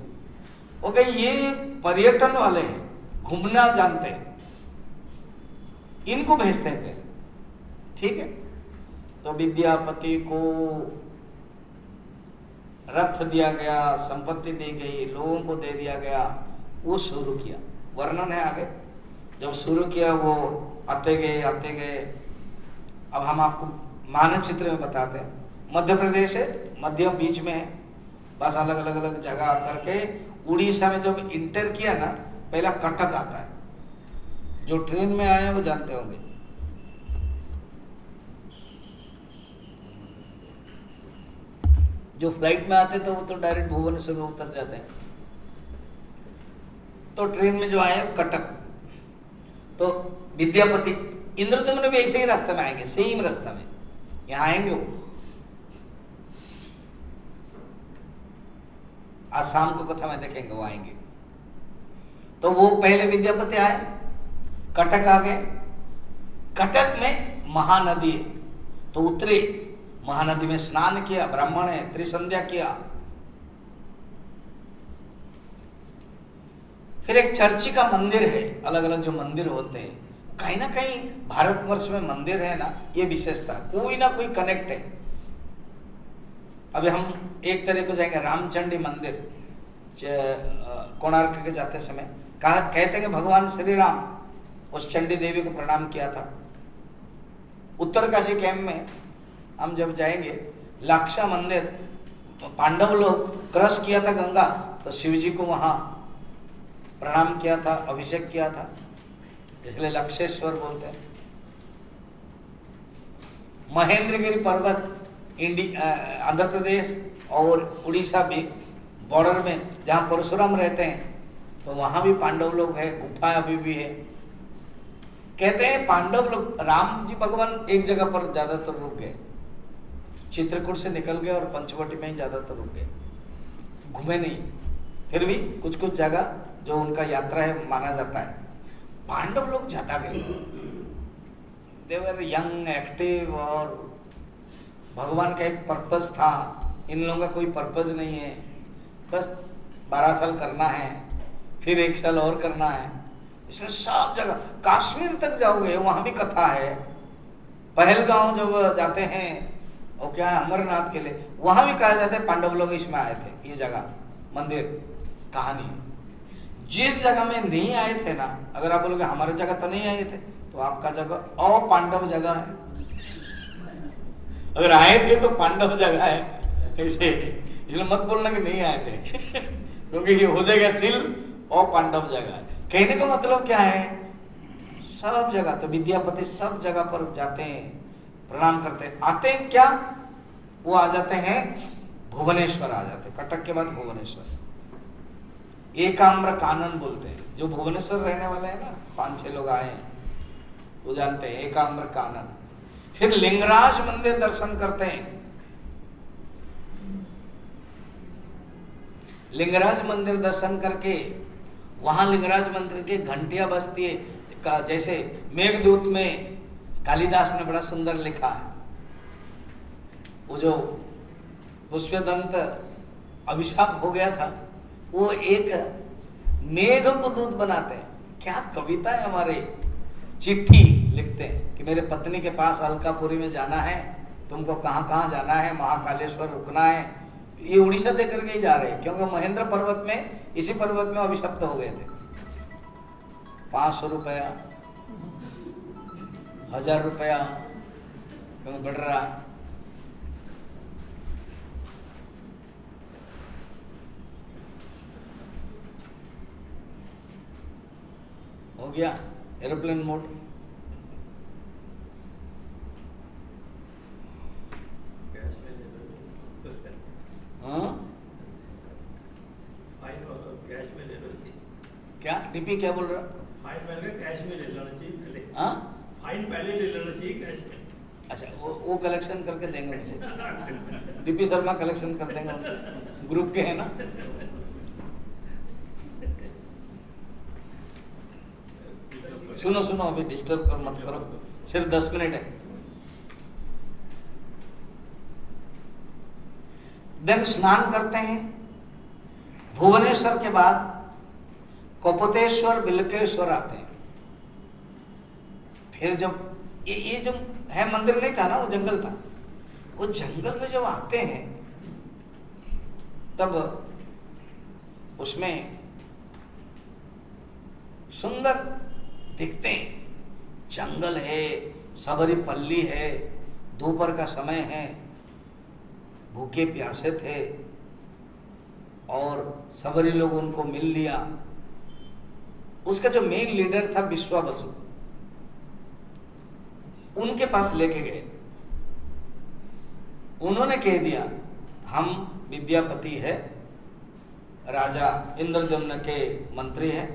वो कहे ये पर्यटन वाले हैं, घूमना जानते हैं, इनको भेजते हैं पहले, ठीक है। तो विद्यापति को रथ दिया गया, संपत्ति दी गई, लोगों को दे दिया गया, वो शुरू किया, वर्णन है आगे। जब शुरू किया वो आते गए। अब हम आपको मानचित्र में बताते हैं, मध्य प्रदेश है, मध्य बीच में है, बस अलग अलग जगह आकर के उड़ीसा में जब इंटर किया ना, पहला कटक आता है, जो ट्रेन में आए हैं वो जानते होंगे। जो फ्लाइट में आते थे वो तो डायरेक्ट भुवनेश्वर में उतर जाते हैं, तो ट्रेन में जो आए कटक। तो विद्यापति, इंद्रदम्न भी ऐसे ही रास्ते में आएंगे, सेम रास्ते में यहाँ आएंगे वो। आज शाम को कथा में देखेंगे वो आएंगे। तो वो पहले विद्यापति आए, कटक आ गए, कटक में महानदी है, तो उतरे, महानदी में स्नान किया, ब्राह्मण है, त्रिसंध्या किया। फिर एक चर्ची का मंदिर है, अलग अलग जो मंदिर होते हैं, कहीं ना कहीं भारतवर्ष में मंदिर है ना, ये विशेषता, कोई ना कोई कनेक्ट है। अभी हम एक तरह को जाएंगे रामचंडी मंदिर, कोणार्क के जाते समय कहते हैं भगवान श्री राम उस चंडी देवी को प्रणाम किया था। उत्तरकाशी कैंप में हम जब जाएंगे, लाक्षा मंदिर, पांडव लोग क्रश किया था गंगा, तो शिव जी को वहां प्रणाम किया था, अभिषेक किया था, इसलिए लक्षेश्वर बोलते हैं। महेंद्रगिरी पर्वत आंध्र प्रदेश और उड़ीसा भी बॉर्डर में, जहाँ परशुराम रहते हैं, तो वहाँ भी पांडव लोग हैं, गुफा अभी भी है। कहते हैं पांडव लोग, राम जी भगवान एक जगह पर ज़्यादातर रुक गए, चित्रकूट से निकल गए और पंचवटी में ही ज़्यादातर रुक गए, घूमे नहीं। फिर भी कुछ कुछ जगह जो उनका यात्रा है माना जाता है। पांडव लोग ज्यादा गए, देवर यंग एक्टिव, और भगवान का एक पर्पस था, इन लोगों का कोई पर्पस नहीं है, बस 12 साल करना है, फिर 1 साल और करना है। इसलिए सब जगह, कश्मीर तक जाओगे वहां भी कथा है, पहलगांव जब जाते हैं वो क्या है अमरनाथ के लिए, वहां भी कहा जाता है पांडव लोग इसमें आए थे, ये जगह मंदिर कहानी है। जिस जगह में नहीं आए थे ना, अगर आप बोलोगे हमारे जगह तो नहीं आए थे, तो आपका जगह अपांडव जगह है। अगर आए थे तो पांडव जगह है, ऐसे इसलिए मत बोलना कि नहीं आए थे क्योंकि ये हो जाएगा सिल और पांडव जगह है। कहने का मतलब क्या है, सब जगह, तो विद्यापति सब जगह पर जाते हैं, प्रणाम करते हैं, आते हैं क्या, वो आ जाते हैं भुवनेश्वर, आ जाते हैं कटक के बाद भुवनेश्वर। एकाम्र कानन बोलते हैं, जो भुवनेश्वर रहने वाले हैं ना, 5-6 लोग आए हैं तो जानते हैं एकाम्र कानन। फिर लिंगराज मंदिर दर्शन करते हैं, लिंगराज मंदिर दर्शन करके वहां लिंगराज मंदिर के घंटियां बजती है, जैसे मेघदूत में कालिदास ने बड़ा सुंदर लिखा है, वो जो पुष्पदंत अभिशाप हो गया था, वो एक मेघ को दूत बनाते हैं। क्या कविता है, हमारे चिट्ठी लिखते हैं कि मेरे पत्नी के पास अलकापुरी में जाना है, तुमको कहाँ कहाँ जाना है, महाकालेश्वर रुकना है। ये उड़ीसा दे करके ही जा रहे हैं, क्योंकि महेंद्र पर्वत में, इसी पर्वत में अभिशप्त हो गए थे। 500 रुपया, 1000 रुपया, क्योंकि बढ़ रहा है। हो गया एरोप्लेन मोड। हाँ क्या डीपी क्या बोल रहा? फाइन पहले कैश में ले लेना चाहिए पहले। हाँ फाइन पहले ले लेना चाहिए कैश में। अच्छा, वो कलेक्शन करके देंगे मुझे, डीपी शर्मा कलेक्शन कर देंगे उनसे, ग्रुप के हैं ना। सुनो सुनो, अभी डिस्टर्ब कर मत करो, सिर्फ 10 मिनट है। दिन स्नान करते हैं, भुवनेश्वर के बाद कपोतेश्वर बिल्केश्वर आते हैं। फिर जब ये जो है मंदिर नहीं था ना, वो जंगल था, वो जंगल में जब आते हैं तब उसमें सुंदर दिखते हैं, जंगल है, सबरी पल्ली है, दोपहर का समय है, भूखे प्यासे थे और सबरी लोग उनको मिल लिया। उसका जो मेन लीडर था विश्वा बसु, उनके पास लेके गए। उन्होंने कह दिया हम विद्यापति है, राजा इंद्रदम्न के मंत्री है,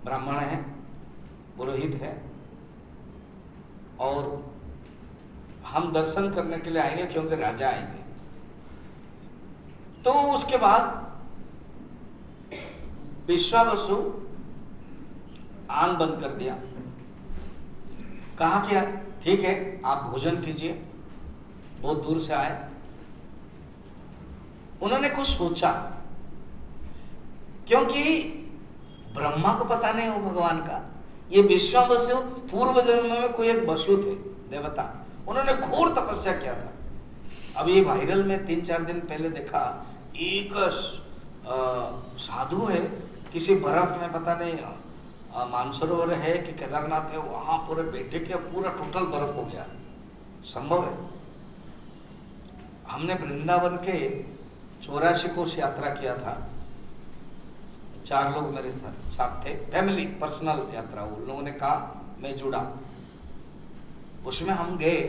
ब्राह्मण है, पुरोहित है, और हम दर्शन करने के लिए आएंगे क्योंकि राजा आएंगे। तो उसके बाद विश्वावसु आंख बंद कर दिया, कहा कि ठीक है आप भोजन कीजिए, बहुत दूर से आए। उन्होंने कुछ सोचा, क्योंकि ब्रह्मा को पता नहीं हो भगवान का, ये विश्वावसु पूर्व जन्म में कोई एक वसु थे, देवता, उन्होंने घोर तपस्या किया था। अब ये वायरल में 3-4 दिन पहले देखा, एक साधु है, किसी बर्फ में, पता नहीं मानसरोवर है कि केदारनाथ है, वहां पूरे बेटे के पूरा टोटल बर्फ हो गया। संभव है। हमने वृंदावन के 84 कोस यात्रा किया था, 4 लोग मेरे साथ थे, फैमिली पर्सनल यात्रा, उन लोगों ने कहा मैं जुड़ा। उसमें हम गए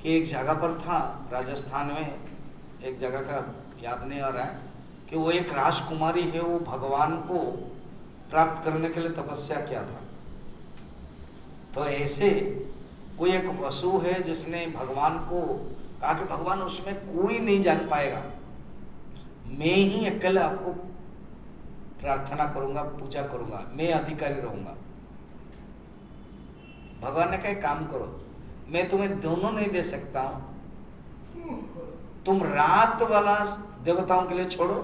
कि एक जगह पर था राजस्थान में, एक जगह का याद नहीं आ रहा है, कि वो एक राजकुमारी है, वो भगवान को प्राप्त करने के लिए तपस्या किया था। तो ऐसे कोई एक वसु है जिसने भगवान को कहा कि भगवान उसमें कोई नहीं जान पाएगा, मैं ही अकेले आपको प्रार्थना करूंगा, पूजा करूंगा, मैं अधिकारी रहूंगा। भगवान ने कहा एक काम करो, मैं तुम्हें दोनों नहीं दे सकता हूं, तुम रात वाला देवताओं के लिए छोड़ो,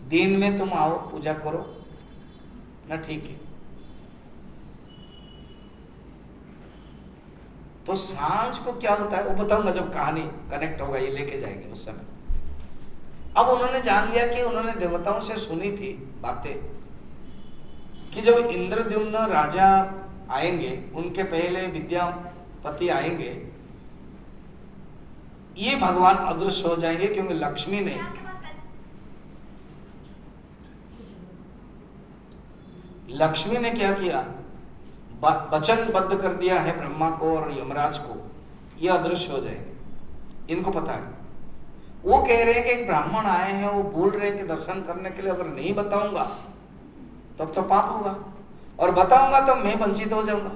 दिन में तुम आओ पूजा करो ना, ठीक है। तो सांझ को क्या होता है वो बताऊंगा जब कहानी कनेक्ट होगा, ये लेके जाएंगे उस समय। अब उन्होंने जान लिया कि उन्होंने देवताओं से सुनी थी बातें कि जब इंद्रद्युम्न राजा आएंगे, उनके पहले विद्यापति आएंगे, ये भगवान अदृश्य हो जाएंगे, क्योंकि लक्ष्मी ने क्या किया, वचनबद्ध कर दिया है ब्रह्मा को और यमराज को, ये अदृश्य हो जाएंगे, इनको पता है। वो कह रहे हैं कि एक ब्राह्मण आए हैं, वो बोल रहे हैं कि दर्शन करने के लिए, अगर नहीं बताऊंगा तब तो पाप होगा, और बताऊंगा तो मैं वंचित हो जाऊंगा,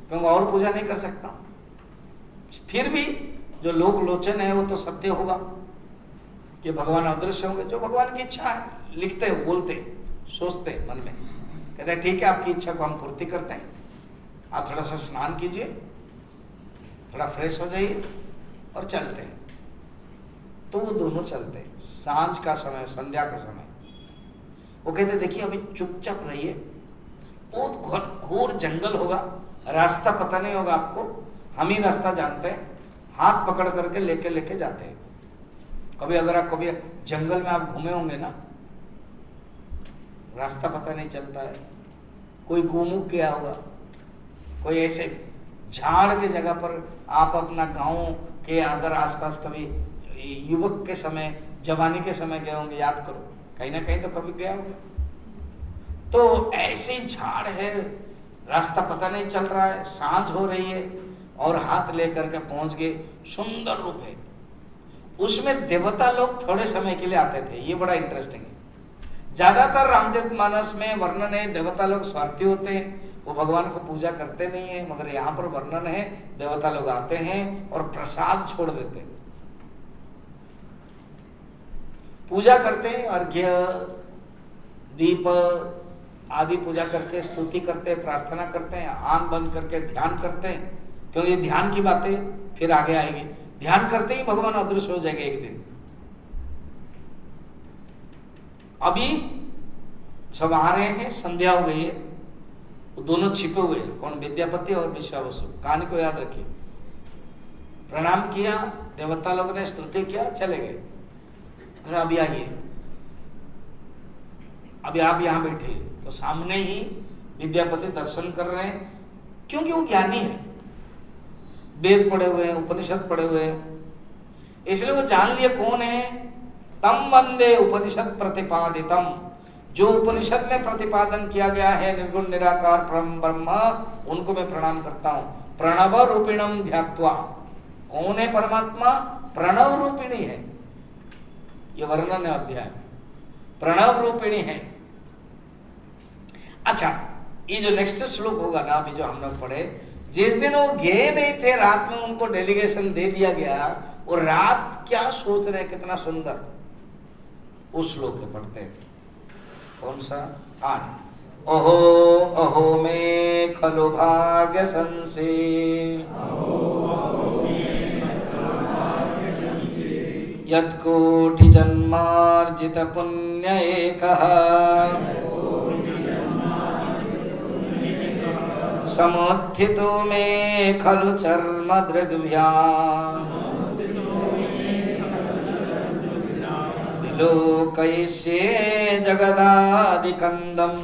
क्योंकि और पूजा नहीं कर सकता। फिर भी जो लोक लोचन है वो तो सत्य होगा कि भगवान अदृश्य होंगे, जो भगवान की इच्छा है, लिखते हैं, बोलते हैं, सोचते हैं मन में, कहते हैं ठीक है आपकी इच्छा को हम पूर्ति करते हैं, आप थोड़ा सा स्नान कीजिए, थोड़ा फ्रेश हो जाइए और चलते हैं। तो वो दोनों चलते हैं, सांझ का समय, संध्या का समय। वो कहते देखिए अभी चुपचाप रहिए, बहुत घोर जंगल होगा, रास्ता पता नहीं होगा आपको, हम ही रास्ता जानते हैं, हाथ पकड़ करके लेके जाते हैं। कभी अगर आप कभी जंगल में आप घूमे होंगे ना, रास्ता पता नहीं चलता है, कोई गोमुख गया होगा, कोई ऐसे झाड़ के जगह पर आप अपना गांव के अगर आसपास कभी युवक के समय, जवानी के समय गए होंगे, याद करो, कहीं ना कहीं तो कभी गया होगा। तो ऐसी झाड़ है, रास्ता पता नहीं चल रहा है, सांझ हो रही है और हाथ लेकर के पहुंच गए, सुंदर रूप है। उसमें देवता लोग थोड़े समय के लिए आते थे, ये बड़ा इंटरेस्टिंग है। ज्यादातर रामचरितमानस में वर्णन है देवता लोग स्वार्थी होते हैं, वो भगवान को पूजा करते नहीं है, मगर यहाँ पर वर्णन है देवता लोग आते हैं और प्रसाद छोड़ देते हैं, पूजा करते हैं, अर्घ्य दीप आदि पूजा करके स्तुति करते हैं, प्रार्थना करते हैं, आंख बंद करके ध्यान करते हैं, क्योंकि ये ध्यान की बातें फिर आगे आएगी। ध्यान करते ही भगवान अदृश्य हो जाएंगे एक दिन। अभी सब आ रहे हैं, संध्या हो गई है, वो दोनों छिपे हुए हैं, कौन, विद्यापति और विश्वावसु। कहानी को याद रखिए। प्रणाम किया, देवता लोगों ने स्तुति किया, चले गए। तो अभी आइए, अभी आप यहाँ बैठे, तो सामने ही विद्यापति दर्शन कर रहे हैं, क्योंकि वो ज्ञानी है, वेद पढ़े हुए हैं, उपनिषद पढ़े हुए हैं, इसलिए वो जान लिए कौन है। तम वंदे उपनिषद प्रतिपादितम, जो उपनिषद में प्रतिपादन किया गया है निर्गुण निराकार परम ब्रह्म, उनको मैं प्रणाम करता हूं। प्रणव रूपिणम ध्यात्वा, कौन है परमात्मा, प्रणव रूपिणी है, ये वर्णन है अध्याय में, प्रणव रूपिणी है। अच्छा, ये जो नेक्स्ट श्लोक होगा ना, अभी जो हम लोग पढ़े, जिस दिन वो गए नहीं थे, रात में उनको डेलीगेशन दे दिया गया, और रात क्या सोच रहे, कितना सुंदर, उस श्लोक के पढ़ते हैं। कौन सा, 8। अहो अहो में खलु भाग्य संसे, यत्कोटि जन्मार्जित पुण्य एकः, समुत्थितो में खलु चर्म दृग्भ्याम्, विलोकयिष्ये जगदादिकंदम।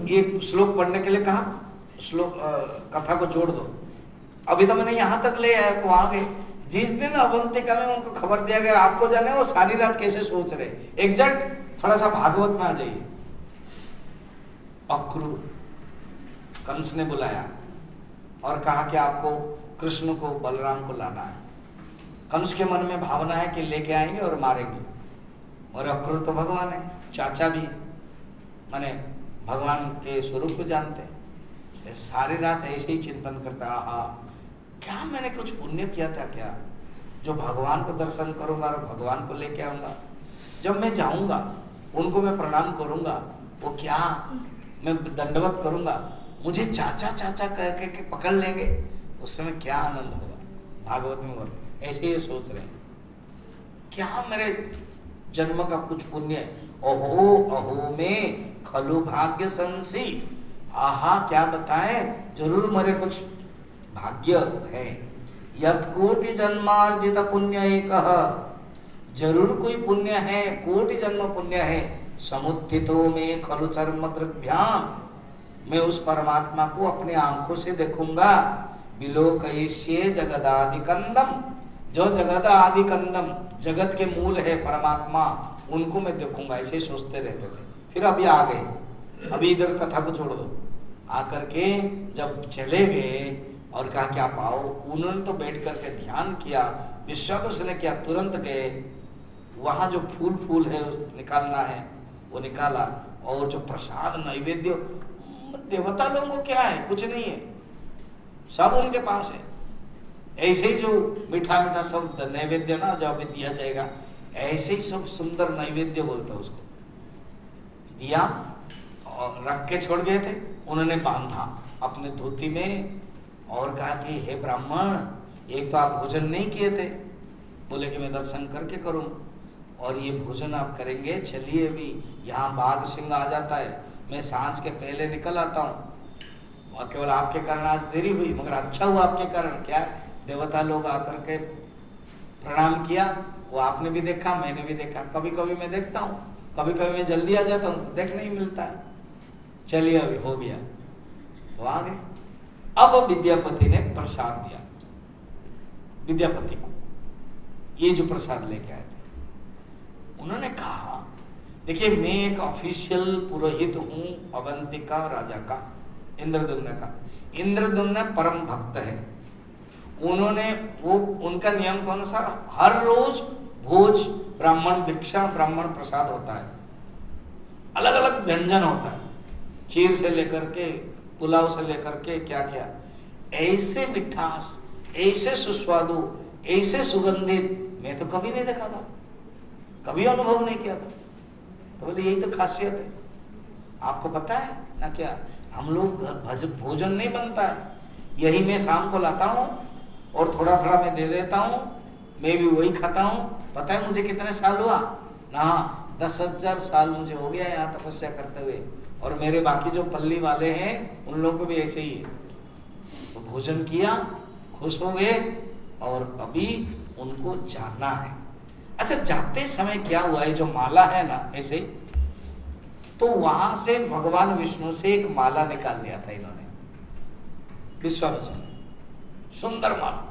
ये श्लोक पढ़ने के लिए कहा, श्लोक कथा को जोड़ दो। अभी तो मैंने यहां तक ले आया, को आगे जिस दिन अवंतिका में उनको खबर दिया गया आपको जाने, वो सारी रात कैसे सोच रहे, एग्जैक्ट थोड़ा सा भागवत में आ जाइए। अक्रूर, कंस ने बुलाया और कहा कि आपको कृष्ण को, बलराम को लाना है। कंस के मन में भावना है कि लेके आएंगे और मारेंगे, और अक्रूर तो भगवान है, चाचा भी, माने भगवान के स्वरूप को जानते हैं। सारी रात ऐसे ही चिंतन करता, आहा क्या मैंने कुछ पुण्य किया था क्या, जो भगवान को दर्शन करूंगा और भगवान को लेके आऊंगा। जब मैं जाऊंगा उनको मैं प्रणाम करूंगा, वो क्या मैं दंडवत करूंगा, मुझे चाचा चाचा कह के पकड़ लेंगे, उस समय क्या आनंद होगा। भागवत में बोल ऐसे ही सोच रहे हैं, क्या मेरे जन्म का कुछ पुण्य है, अहो अहो में खलु भाग्य संसी, आहा क्या बताएं, जरूर मेरे कुछ भाग्य है। यत कोटि जन्मार्जित पुण्य एक, जरूर कोई पुण्य है, कोटि जन्म पुण्य है। समुत्थितो में खलु चर्म द्रव्याम, मैं उस परमात्मा को अपने आंखों से देखूंगा। विलोकयिष्ये जगदादि कंदम, जो जगत आदि कंदम जगत के मूल है परमात्मा, उनको मैं देखूंगा। ऐसे सोचते रहते थे। फिर अभी आ गए, अभी इधर कथा को छोड़ दो, आकर के जब चले गए और कहा क्या पाओ, उन्होंने तो बैठ करके ध्यान किया, विश्वास ने किया, तुरंत गए वहां जो फूल है निकालना है वो निकाला, और जो प्रसाद नैवेद्य देवता लोगों को क्या है, कुछ नहीं है, सब उनके पास है। ऐसे ही जो मीठा मीठा सब नैवेद्य ना जो अभी दिया जाएगा, ऐसे ही सब सुंदर नैवेद्य बोलते हैं उसको, दिया और रख के छोड़ गए थे। उन्होंने बांधा अपने धोती में और कहा कि हे ब्राह्मण, एक तो आप भोजन नहीं किए थे, बोले कि मैं दर्शन करके करूं, और ये भोजन आप करेंगे, चलिए अभी यहाँ बाघ सिंह आ जाता है, मैं सांझ के पहले निकल आता हूँ, और केवल आपके कारण आज देरी हुई, मगर अच्छा हुआ आपके कारण। क्या देवता लोग आकर के प्रणाम किया, वो आपने भी देखा, मैंने भी देखा। कभी कभी मैं देखता हूँ, कभी कभी मैं जल्दी आ जाता हूँ तो देखने ही मिलता है। चलिए अभी हो गया, तो आ गए। अब विद्यापति ने प्रसाद दिया विद्यापति को, ये जो प्रसाद लेके आए थे। उन्होंने कहा देखिए मैं एक ऑफिशियल पुरोहित हूं अवंतिका राजा का, इंद्रद्युम्न का। इंद्रद्युम्न परम भक्त है, उन्होंने वो उनका नियम के अनुसार हर रोज भोज, ब्राह्मण भिक्षा, ब्राह्मण प्रसाद होता है, अलग अलग व्यंजन होता है, खीर से लेकर के पुलाव से लेकर के क्या क्या, ऐसे मिठास, ऐसे सुस्वादु, ऐसे सुगंधित मैं तो कभी नहीं देखा था, कभी अनुभव नहीं किया था। तो बोले यही तो खासियत है, आपको पता है ना क्या, हम लोग भोजन नहीं बनता है, यही मैं शाम को लाता हूँ और थोड़ा थोड़ा मैं दे देता हूँ, मैं भी वही खाता हूँ। पता है मुझे कितने साल हुआ ना, 10,000 साल मुझे हो गया यहाँ तपस्या करते हुए, और मेरे बाकी जो पल्ली वाले हैं उन लोगों को भी ऐसे ही है। तो भोजन किया, खुश हो गए, और अभी उनको जाना है। अच्छा, जाते समय क्या हुआ, ये जो माला है ना ऐसे, तो वहां से भगवान विष्णु से एक माला निकाल लिया था इन्होंने, विश्वामित्र ने, सुंदर माला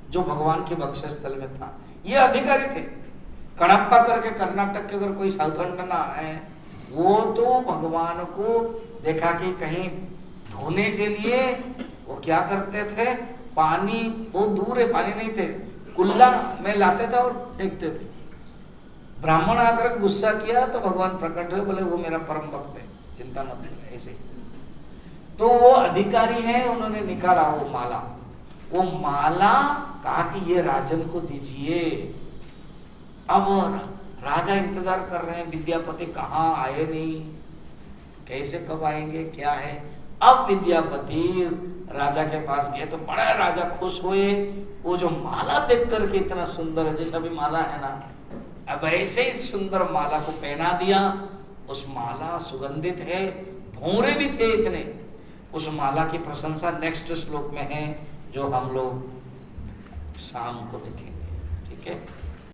जो भगवान के बक्षस्थल में था। ये अधिकारी थे, कणप्पा करके कर्नाटक के अगर कोई साउथर्न ना है, वो तो भगवान को देखा कि कहीं धोने के लिए वो क्या करते थे, पानी बहुत दूर है, पानी नहीं थे, कुल्ला में लाते थे और फेंकते थे। ब्राह्मण आकर गुस्सा किया तो भगवान प्रकट हुए, बोले वो मेरा परम भक्त है, चिंता मत करो। ऐसे तो वो अधिकारी है, उन्होंने निकाला वो माला, वो माला कहा कि ये राजन को दीजिए। अब राजा इंतजार कर रहे हैं, विद्यापति कहाँ आए नहीं, कैसे कब आएंगे, क्या है। अब विद्यापति राजा के पास गए तो बड़ा राजा खुश हुए, वो जो माला देख करके इतना सुंदर है, जैसा भी माला है ना, अब ऐसे ही सुंदर माला को पहना दिया। उस माला सुगंधित है, भौरे भी थे इतने। उस माला की प्रशंसा नेक्स्ट श्लोक में है, जो हम लोग शाम को देखेंगे। ठीक है।